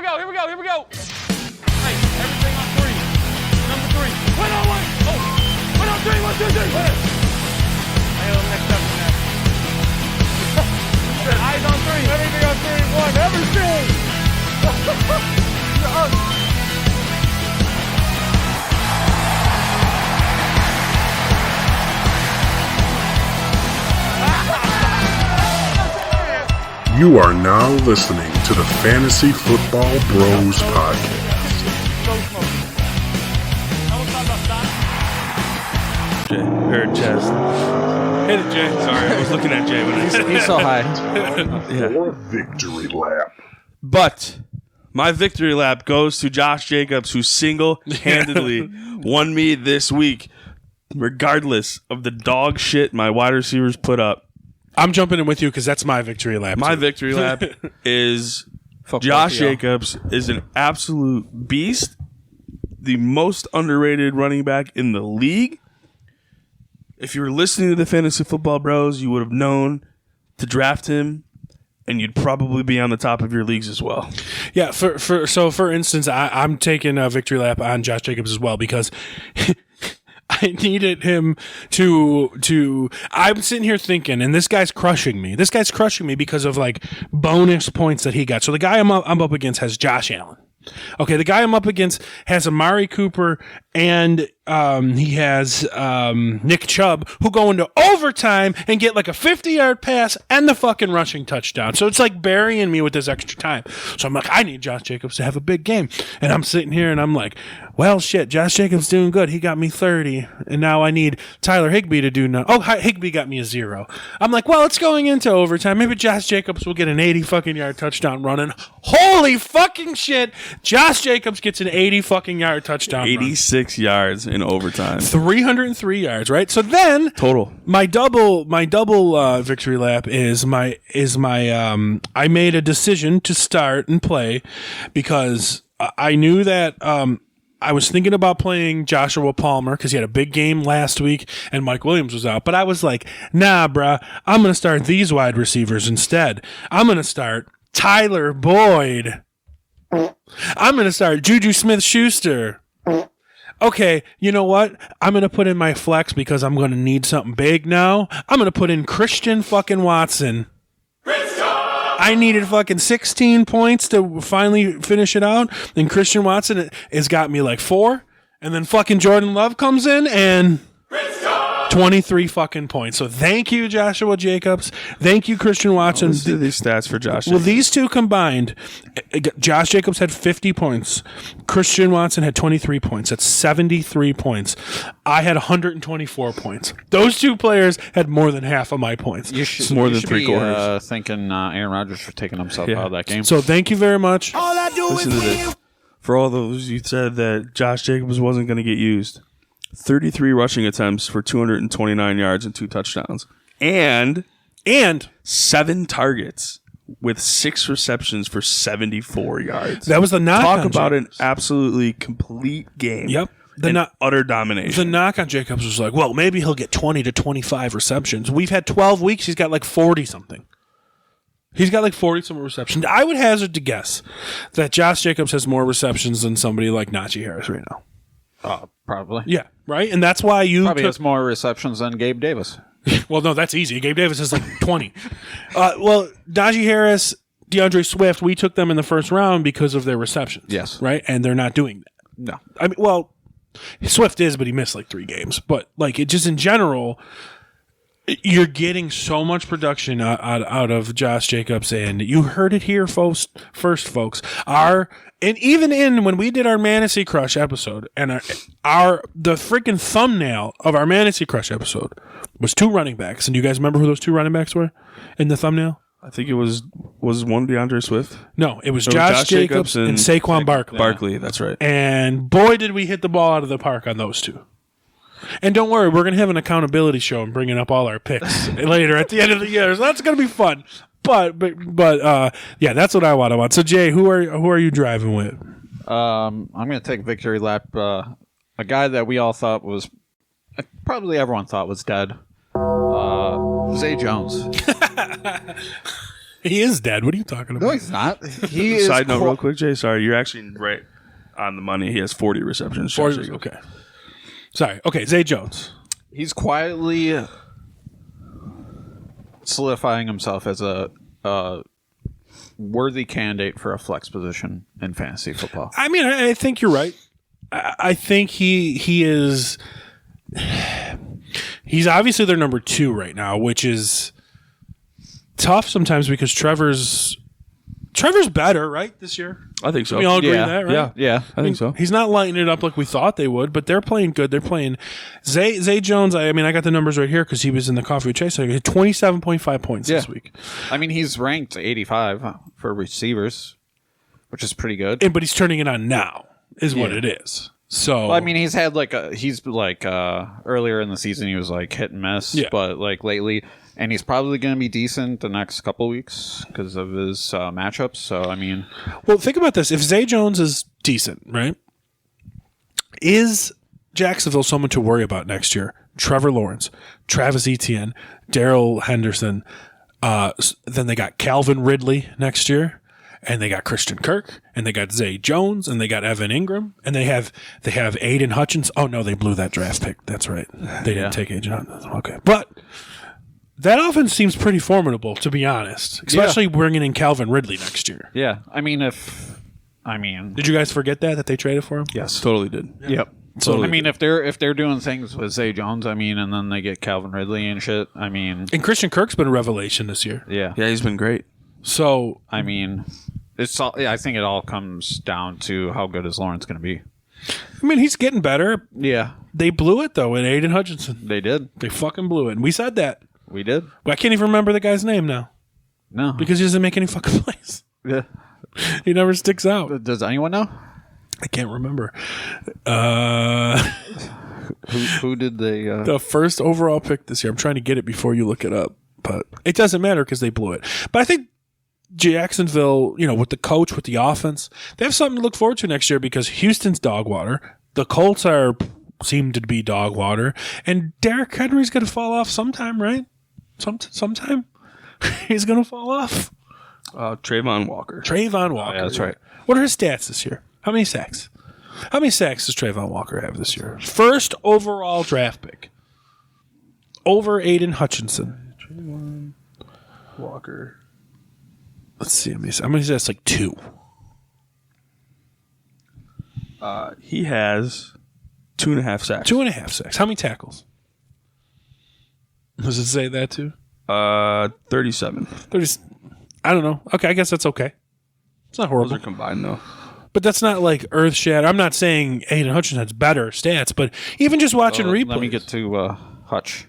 Hey, everything on 3. Number 3. Wait on 1. Oh, wait on 3. 1, 2, 3. Wait. Hey, next up. Eyes on 3. Everything on 3. 1. Everything. You are now listening to the Fantasy Football Bros Podcast. Chest. Hit it, Jay. Sorry, I was looking at Jay when He's so high. Your victory lap. But my victory lap goes to Josh Jacobs, who single-handedly won me this week, regardless of the dog shit my wide receivers put up. I'm jumping in with you because that's my victory lap. My too. victory lap is Josh Jacobs is an absolute beast, the most underrated running back in the league. If you were listening to the Fantasy Football Bros, you would have known to draft him, and you'd probably be on the top of your leagues as well. Yeah. For instance, I'm taking a victory lap on Josh Jacobs as well because I needed him to. I'm sitting here thinking, and this guy's crushing me. This guy's crushing me because of like bonus points that he got. So the guy I'm up against has Josh Allen. Okay, the guy I'm up against has Amari Cooper and he has Nick Chubb, who go into overtime and get like a 50-yard pass and the fucking rushing touchdown. So it's like burying me with this extra time. So I'm like, I need Josh Jacobs to have a big game. And I'm sitting here and I'm like, well, shit, Josh Jacobs doing good. He got me 30. And now I need Tyler Higbee to do nothing. Oh, Higbee got me a 0. I'm like, well, it's going into overtime. Maybe Josh Jacobs will get an 80 fucking yard touchdown running. Holy fucking shit. Josh Jacobs gets an 80 fucking yard touchdown 86 yards in overtime. 303 yards, right? So then Total. my double victory lap is my I made a decision to start and play because I knew that I was thinking about playing Joshua Palmer because he had a big game last week and Mike Williams was out. But I was like, nah, bruh, I'm going to start these wide receivers instead. I'm going to start Tyler Boyd. I'm going to start Juju Smith-Schuster. Okay, you know what? I'm going to put in my flex because I'm going to need something big now. I'm going to put in Christian fucking Watson. I needed fucking 16 points to finally finish it out. And Christian Watson has got me like 4. And then fucking Jordan Love comes in and 23 fucking points. So thank you, Joshua Jacobs. Thank you, Christian Watson. Let's do these stats for Josh Well, Jacobs. these two combined, Josh Jacobs had 50 points. Christian Watson had 23 points. That's 73 points. I had 124 points. Those two players had more than half of my points. You should, more you than should three be, quarters. thinking Aaron Rodgers for taking himself out of that game. So thank you very much. Listen to this. For all those you said that Josh Jacobs wasn't going to get used, 33 rushing attempts for 229 yards and 2 touchdowns. And 7 targets with 6 receptions for 74 yards. That was the knock Talk on about Jacobs. an absolutely complete game. Yep. Utter domination. The knock on Jacobs was like, well, maybe he'll get 20 to 25 receptions. We've had 12 weeks. He's got like 40-something. He's got like 40-some receptions. I would hazard to guess that Josh Jacobs has more receptions than somebody like Najee Harris right now. Probably. Yeah, right? And that's why you Probably took... has more receptions than Gabe Davis. Well, no, that's easy. Gabe Davis is like 20. Well, Najee Harris, DeAndre Swift, we took them in the first round because of their receptions. Yes. Right? And they're not doing that. No. I mean, well, Swift is, but he missed like 3 games. But like it just in general, you're getting so much production out of Josh Jacobs, and you heard it here first, folks. And even when we did our Fantasy Crush episode, and the freaking thumbnail of our Fantasy Crush episode was 2 running backs. And do you guys remember who those 2 running backs were in the thumbnail? I think it was one DeAndre Swift? No, it was Josh Jacobs and Saquon Barkley. Barkley, that's right. And boy, did we hit the ball out of the park on those 2. And don't worry, we're going to have an accountability show and bringing up all our picks later at the end of the year. So that's going to be fun. But yeah, that's what I want. So Jay, who are you driving with? I'm going to take victory lap. A guy that we all thought was, probably everyone thought was dead. Zay Jones. He is dead. What are you talking about? No, he's not. He is. Side note, real quick, Jay. Sorry, you're actually right on the money. He has 40 receptions. Josh Jacobs. Okay. Sorry. Okay, Zay Jones. He's quietly solidifying himself as a worthy candidate for a flex position in fantasy football. I mean, I think you're right. I think he is. He's obviously their number 2 right now, which is tough sometimes because Trevor's better, right, this year? I think so. We all agree Yeah. with that, right? Yeah. I think so. He's not lighting it up like we thought they would, but they're playing good. They're playing Zay Jones. I mean, I got the numbers right here because he was in the Coffee with Chase. He had 27.5 points this week. I mean, he's ranked 85 for receivers, which is pretty good. But he's turning it on now, is what it is. So Well, I mean, he's earlier in the season he was like hit and miss, Yeah. but like lately, and he's probably going to be decent the next couple weeks because of his matchups. So I mean, well, think about this: if Zay Jones is decent, right? Is Jacksonville someone to worry about next year? Trevor Lawrence, Travis Etienne, Darrell Henderson. Then they got Calvin Ridley next year. And they got Christian Kirk, and they got Zay Jones, and they got Evan Ingram, and they have Aiden Hutchins. Oh no, they blew that draft pick. That's right, they didn't take Aiden Hutchins. Okay, but that offense seems pretty formidable, to be honest. Especially bringing in Calvin Ridley next year. yeah. Did you guys forget that they traded for him? Yes, totally did. Yep. So I mean, if they're doing things with Zay Jones, I mean, and then they get Calvin Ridley and shit. I mean, and Christian Kirk's been a revelation this year. yeah. Yeah, he's been great. So I mean, it's all. I think it all comes down to how good is Lawrence going to be. I mean, he's getting better. Yeah, They blew it though in Aiden Hutchinson. they did. They fucking blew it, and we said that. We did. But I can't even remember the guy's name now No, because he doesn't make any fucking plays. yeah. He never sticks out. Does anyone know I can't remember. who did they? The first overall pick this year. I'm trying to get it before you look it up, but it doesn't matter because they blew it. But I think Jacksonville, with the coach, with the offense, they have something to look forward to next year because Houston's dog water. The Colts seem to be dog water, and Derrick Henry's going to fall off sometime, right? Sometime he's going to fall off. Trayvon Walker. Trayvon Walker. yeah, that's right. What are his stats this year? How many sacks? How many sacks does Trayvon Walker have this year? First overall draft pick. Over Aiden Hutchinson. Trayvon Walker. Let's see. How many sacks? Like 2. He has 2.5 sacks. 2.5 sacks. How many tackles? Does it say that too? 37. 30. I don't know. Okay, I guess that's okay. It's not Those horrible. are combined though. But that's not like earth shatter. I'm not saying Aiden Hutchinson has better stats, but even just watching replays. Let me get to Hutch.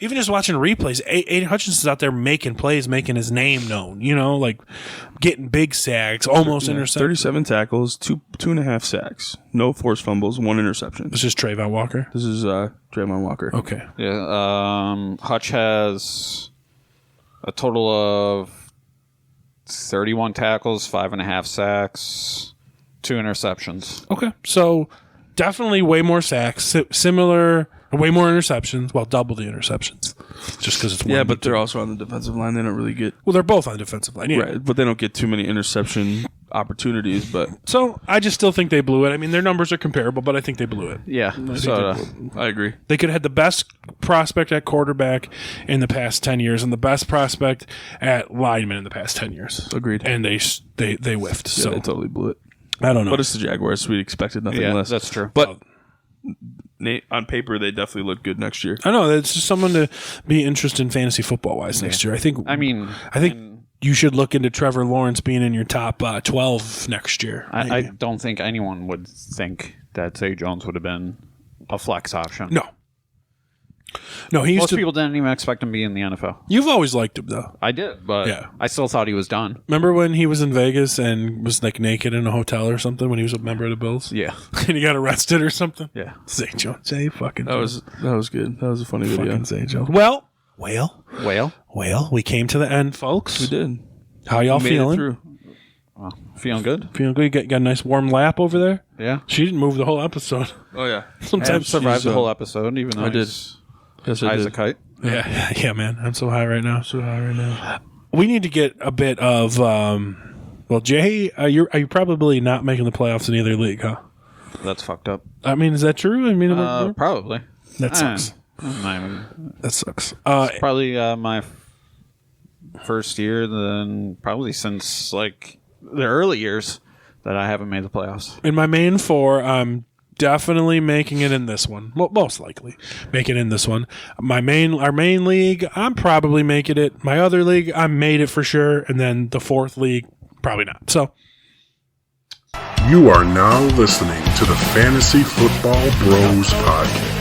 Even just watching replays, Aiden Hutchinson's out there making plays, making his name known. Like getting big sacks, almost interceptions. 37 tackles, 2.5 sacks, no forced fumbles, 1 interception. This is Trayvon Walker. This is Trayvon Walker. Okay. Yeah. Hutch has a total of 31 tackles, 5.5 sacks, 2 interceptions. Okay. So definitely way more sacks, similar, way more interceptions. Well, double the interceptions, just because it's one. Yeah, but they're also on the defensive line. They don't really get Well, they're both on the defensive line. Yeah. right, but they don't get too many interception opportunities. But So I just still think they blew it. I mean, their numbers are comparable, but I think they blew it. Yeah. So I agree. They could have had the best prospect at quarterback in the past 10 years and the best prospect at lineman in the past 10 years. Agreed. And they whiffed. Yeah, So they totally blew it. I don't know. But it's the Jaguars. So we expected nothing yeah, less. that's true. But on paper, they definitely look good next year. I know it's just someone to be interested in fantasy football wise next year. I think you should look into Trevor Lawrence being in your top 12 next year. I don't think anyone would think that Zay Jones would have been a flex option. No, he used Most to. people didn't even expect him to be in the NFL. You've always liked him though. I did, but Yeah. I still thought he was done. Remember when he was in Vegas and was like naked in a hotel or something when he was a member of the Bills? Yeah. And he got arrested or something? Yeah. Zay Jones. Zay fucking That was good. That was a funny video. fucking Zay Jones. Well, we came to the end, folks. We did. How y'all Made feeling? it through. Feeling good? Feeling good? You got a nice warm lap over there? Yeah. She didn't move the whole episode. Oh yeah. I Sometimes survived she's, the whole episode, even though I did. he's Yes, high I as a did. kite. Yeah, man. I'm so high right now. we need to get a bit of. Well, Jay, are you probably not making the playoffs in either league, huh? That's fucked up. I mean, is that true? I mean, Probably. that sucks. That sucks. It's probably my first year, then probably since like the early years that I haven't made the playoffs. In my main four, I'm definitely making it in this one. Well, most likely making it in this one. Our main league, I'm probably making it. My other league, I made it for sure, and then the fourth league, probably not. So. You are now listening to the Fantasy Football Bros Podcast.